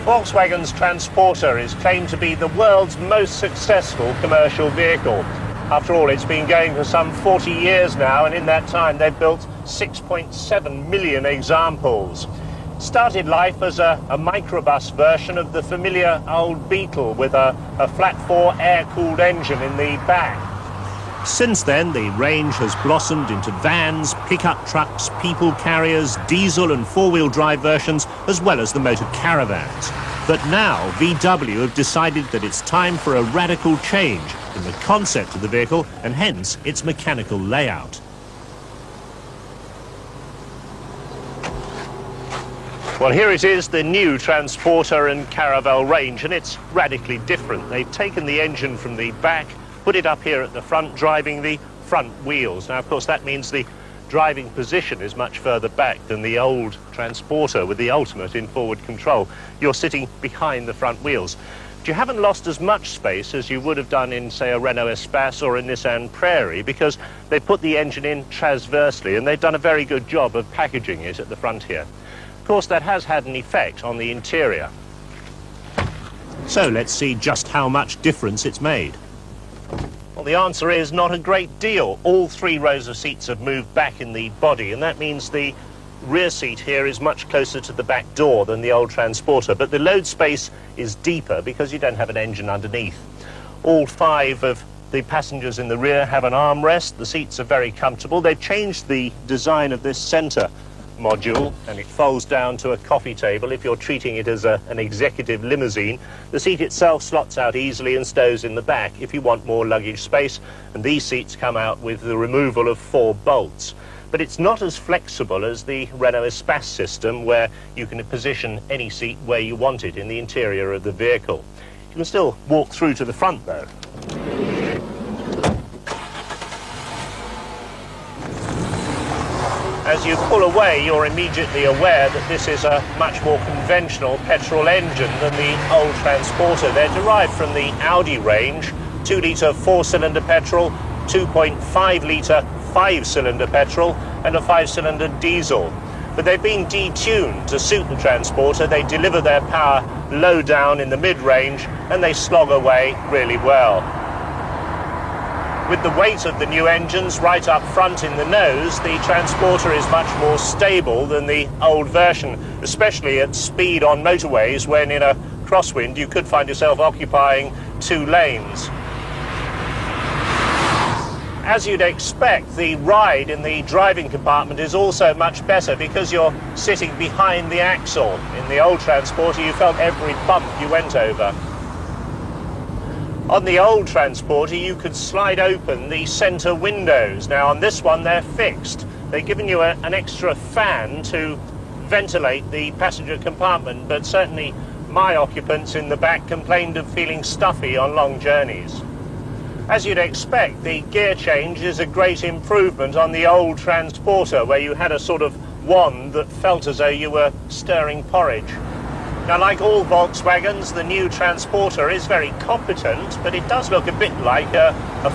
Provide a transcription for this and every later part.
Volkswagen's Transporter is claimed to be the world's most successful commercial vehicle. After all, it's been going for some 40 years now, and in that time they've built 6.7 million examples. Started life as a microbus version of the familiar old Beetle with a flat-four air-cooled engine in the back. Since then, the range has blossomed into vans, pickup trucks, people carriers, diesel and four-wheel drive versions, as well as the motor caravans. But now, VW have decided that it's time for a radical change in the concept of the vehicle and hence its mechanical layout. Well, here it is, the new Transporter and Caravelle range, and it's radically different. They've taken the engine from the back, put it up here at the front, driving the front wheels. Now, of course, that means the driving position is much further back than the old Transporter with the Ultimate in forward control. You're sitting behind the front wheels. But you haven't lost as much space as you would have done in, say, a Renault Espace or a Nissan Prairie, because they put the engine in transversely, and they've done a very good job of packaging it at the front here. Of course, that has had an effect on the interior. So let's see just how much difference it's made. Well, the answer is not a great deal. All three rows of seats have moved back in the body, and that means the rear seat here is much closer to the back door than the old Transporter, but the load space is deeper because you don't have an engine underneath. All five of the passengers in the rear have an armrest. The seats are very comfortable. They've changed the design of this centre module, and it folds down to a coffee table if you're treating it as an executive limousine. The seat itself slots out easily and stows in the back if you want more luggage space, and these seats come out with the removal of 4 bolts. But it's not as flexible as the Renault Espace system, where you can position any seat where you want it in the interior of the vehicle. You can still walk through to the front though. As you pull away, you're immediately aware that this is a much more conventional petrol engine than the old Transporter. They're derived from the Audi range, 2-litre 4-cylinder petrol, 2.5-litre 5-cylinder petrol, and a 5-cylinder diesel. But they've been detuned to suit the Transporter. They deliver their power low down in the mid-range, and they slog away really well. With the weight of the new engines right up front in the nose, the Transporter is much more stable than the old version, especially at speed on motorways when in a crosswind you could find yourself occupying 2 lanes. As you'd expect, the ride in the driving compartment is also much better because you're sitting behind the axle. In the old Transporter, you felt every bump you went over. On the old Transporter, you could slide open the centre windows. Now, on this one, they're fixed. They've given you an extra fan to ventilate the passenger compartment, but certainly my occupants in the back complained of feeling stuffy on long journeys. As you'd expect, the gear change is a great improvement on the old Transporter, where you had a sort of wand that felt as though you were stirring porridge. Now, like all Volkswagens, the new Transporter is very competent, but it does look a bit like a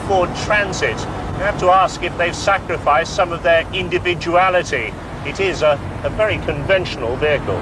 Ford Transit. You have to ask if they've sacrificed some of their individuality. It is a very conventional vehicle.